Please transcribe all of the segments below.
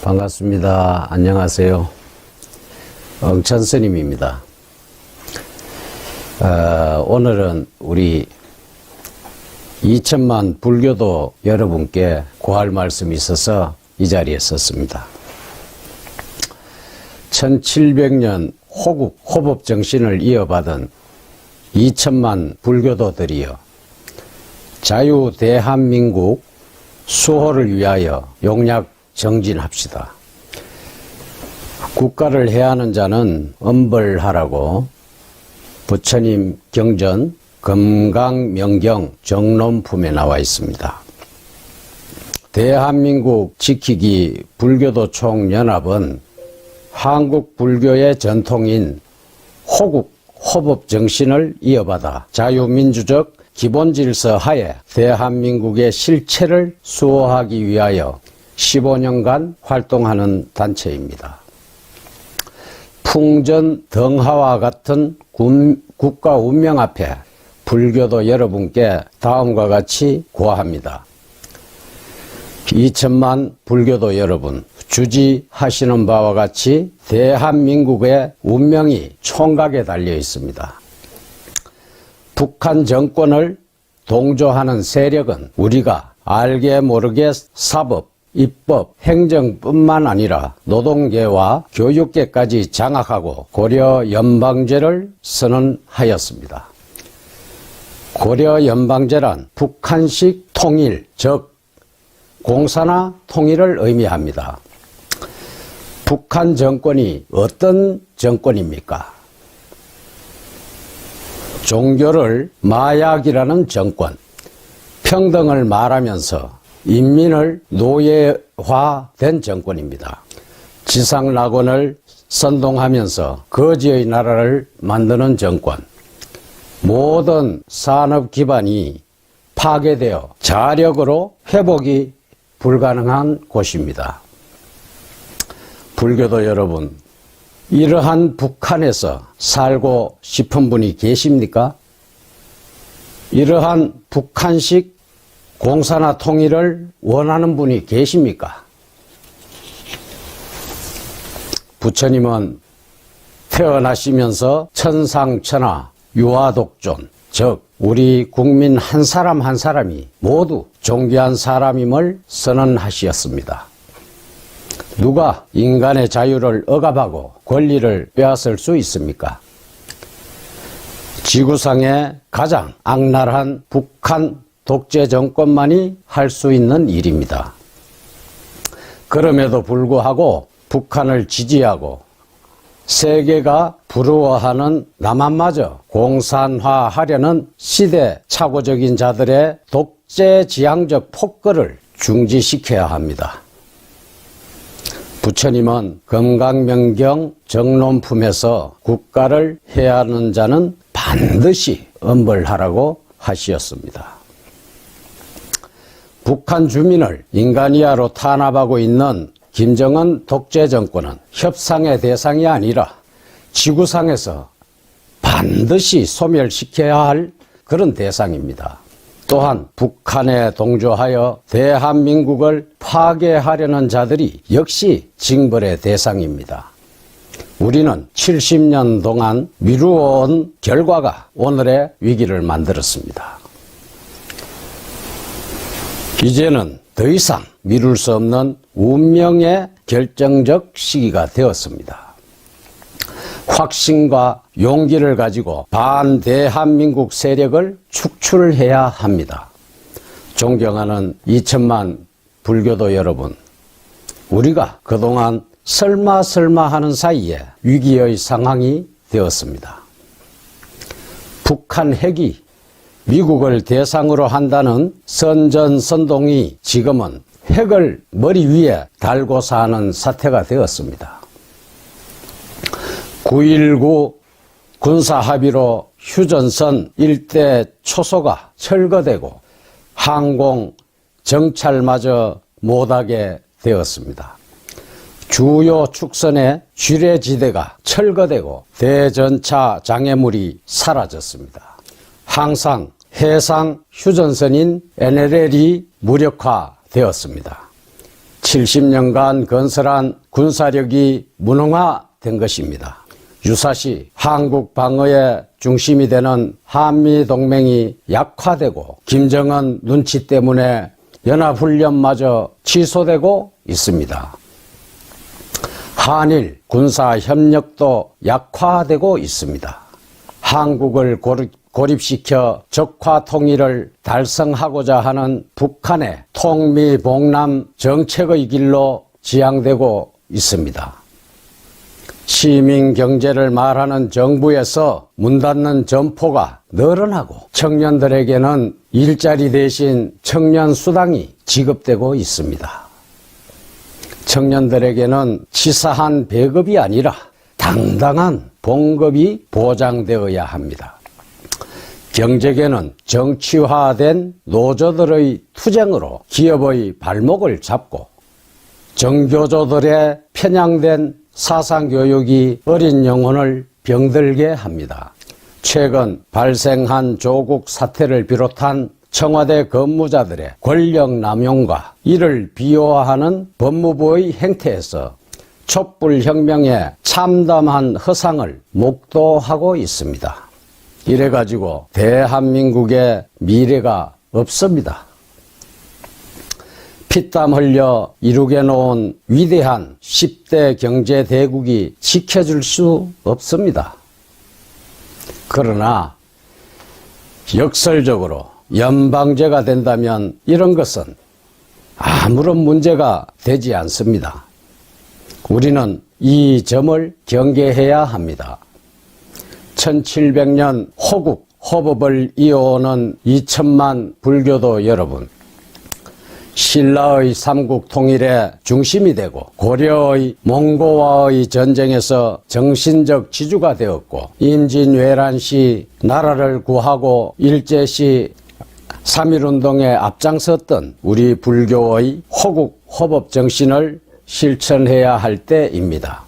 반갑습니다. 안녕하세요. 엉천스님입니다. 오늘은 우리 2천만 불교도 여러분께 고할 말씀이 있어서 이 자리에 섰습니다. 1700년 호국 호법정신을 이어받은 2천만 불교도들이여 자유 대한민국 수호를 위하여 용약 정진합시다. 국가를 해하는 자는 엄벌하라고 부처님 경전 금강명경 정론품에 나와 있습니다. 대한민국 지키기 불교도 총연합은 한국 불교의 전통인 호국 호법 정신을 이어받아 자유민주적 기본질서 하에 대한민국의 실체를 수호하기 위하여 15년간 활동하는 단체입니다. 풍전등하와 같은 국가 운명 앞에 불교도 여러분께 다음과 같이 고합니다. 2천만 불교도 여러분, 주지하시는 바와 같이 대한민국의 운명이 총각에 달려 있습니다. 북한 정권을 동조하는 세력은 우리가 알게 모르게 사법, 입법, 행정뿐만 아니라 노동계와 교육계까지 장악하고 고려 연방제를 선언하였습니다. 고려 연방제란 북한식 통일, 즉 공산화 통일을 의미합니다. 북한 정권이 어떤 정권입니까? 종교를 마약이라는 정권, 평등을 말하면서 인민을 노예화된 정권입니다. 지상낙원을 선동하면서 거지의 나라를 만드는 정권, 모든 산업 기반이 파괴되어 자력으로 회복이 불가능한 곳입니다. 불교도 여러분, 이러한 북한에서 살고 싶은 분이 계십니까? 이러한 북한식 공산화 통일을 원하는 분이 계십니까? 부처님은 태어나시면서 천상천하 유아독존, 즉 우리 국민 한 사람 한 사람이 모두 존귀한 사람임을 선언하셨습니다. 누가 인간의 자유를 억압하고 권리를 빼앗을 수 있습니까? 지구상의 가장 악랄한 북한 독재 정권만이 할 수 있는 일입니다. 그럼에도 불구하고 북한을 지지하고 세계가 부러워하는 남한마저 공산화하려는 시대착오적인 자들의 독재지향적 폭거를 중지시켜야 합니다. 부처님은 금강명경 정론품에서 국가를 해하는 자는 반드시 엄벌하라고 하시었습니다. 북한 주민을 인간이하로 탄압하고 있는 김정은 독재 정권은 협상의 대상이 아니라 지구상에서 반드시 소멸시켜야 할 그런 대상입니다. 또한 북한에 동조하여 대한민국을 파괴하려는 자들이 역시 징벌의 대상입니다. 우리는 70년 동안 미루어온 결과가 오늘의 위기를 만들었습니다. 이제는 더 이상 미룰 수 없는 운명의 결정적 시기가 되었습니다. 확신과 용기를 가지고 반대한민국 세력을 축출해야 합니다. 존경하는 2천만 불교도 여러분, 우리가 그동안 설마 하는 사이에 위기의 상황이 되었습니다. 북한 핵이 미국을 대상으로 한다는 선전선동이 지금은 핵을 머리 위에 달고 사는 사태가 되었습니다. 9.19 군사합의로 휴전선 일대 초소가 철거되고 항공 정찰마저 못하게 되었습니다. 주요 축선의 지뢰지대가 철거되고 대전차 장애물이 사라졌습니다. 항상 해상 휴전선인 NLL이 무력화되었습니다. 70년간 건설한 군사력이 무능화된 것입니다. 유사시 한국 방어의 중심이 되는 한미동맹이 약화되고 김정은 눈치 때문에 연합훈련마저 취소되고 있습니다. 한일 군사협력도 약화되고 있습니다. 한국을 고립시켜 적화 통일을 달성하고자 하는 북한의 통미봉남 정책의 길로 지향되고 있습니다. 시민 경제를 말하는 정부에서 문 닫는 점포가 늘어나고 청년들에게는 일자리 대신 청년 수당이 지급되고 있습니다. 청년들에게는 치사한 배급이 아니라 당당한 봉급이 보장되어야 합니다. 경제계는 정치화된 노조들의 투쟁으로 기업의 발목을 잡고 정교조들의 편향된 사상교육이 어린 영혼을 병들게 합니다. 최근 발생한 조국 사태를 비롯한 청와대 근무자들의 권력 남용과 이를 비호하는 법무부의 행태에서 촛불혁명의 참담한 허상을 목도하고 있습니다. 이래가지고 대한민국의 미래가 없습니다. 피땀 흘려 이루게 놓은 위대한 10대 경제대국이 지켜줄 수 없습니다. 그러나 역설적으로 연방제가 된다면 이런 것은 아무런 문제가 되지 않습니다. 우리는 이 점을 경계해야 합니다. 1700년 호국, 호법을 이어오는 2000만 불교도 여러분, 신라의 삼국 통일의 중심이 되고 고려의 몽고와의 전쟁에서 정신적 지주가 되었고 임진왜란시 나라를 구하고 일제시 3.1운동에 앞장섰던 우리 불교의 호국, 호법 정신을 실천해야 할 때입니다.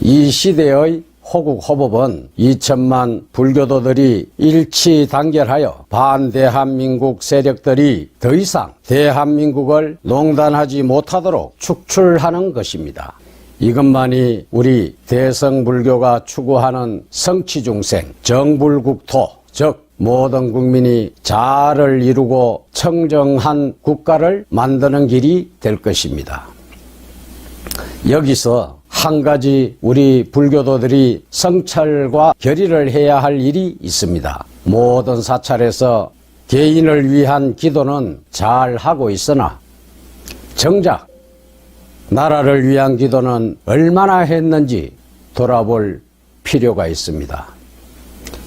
이 시대의 호국, 호법은 2000만 불교도들이 일치단결하여 반대한민국 세력들이 더 이상 대한민국을 농단하지 못하도록 축출하는 것입니다. 이것만이 우리 대성불교가 추구하는 성취중생, 정불국토, 즉 모든 국민이 자아를 이루고 청정한 국가를 만드는 길이 될 것입니다. 여기서 한 가지 우리 불교도들이 성찰과 결의를 해야 할 일이 있습니다. 모든 사찰에서 개인을 위한 기도는 잘 하고 있으나 정작 나라를 위한 기도는 얼마나 했는지 돌아볼 필요가 있습니다.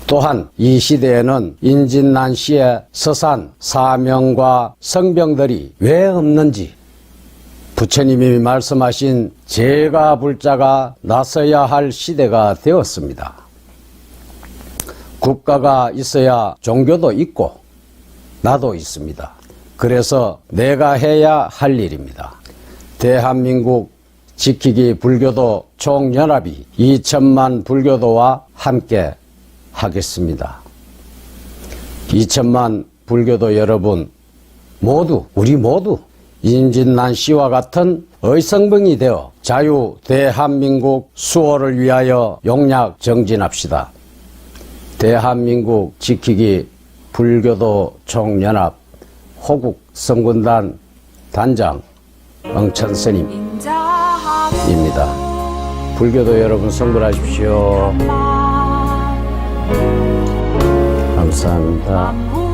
또한 이 시대에는 인진난시의 서산, 사명과 성병들이 왜 없는지 부처님이 말씀하신 제가 불자가 나서야 할 시대가 되었습니다. 국가가 있어야 종교도 있고 나도 있습니다. 그래서 내가 해야 할 일입니다. 대한민국 지키기 불교도 총연합이 2000만 불교도와 함께 하겠습니다. 2000만 불교도 여러분 모두 우리 모두 임진난시와 같은 의성병이 되어 자유 대한민국 수호를 위하여 용약 정진합시다. 대한민국 지키기 불교도 총연합 호국 성군단 단장 응천스님입니다. 불교도 여러분 성불하십시오. 감사합니다.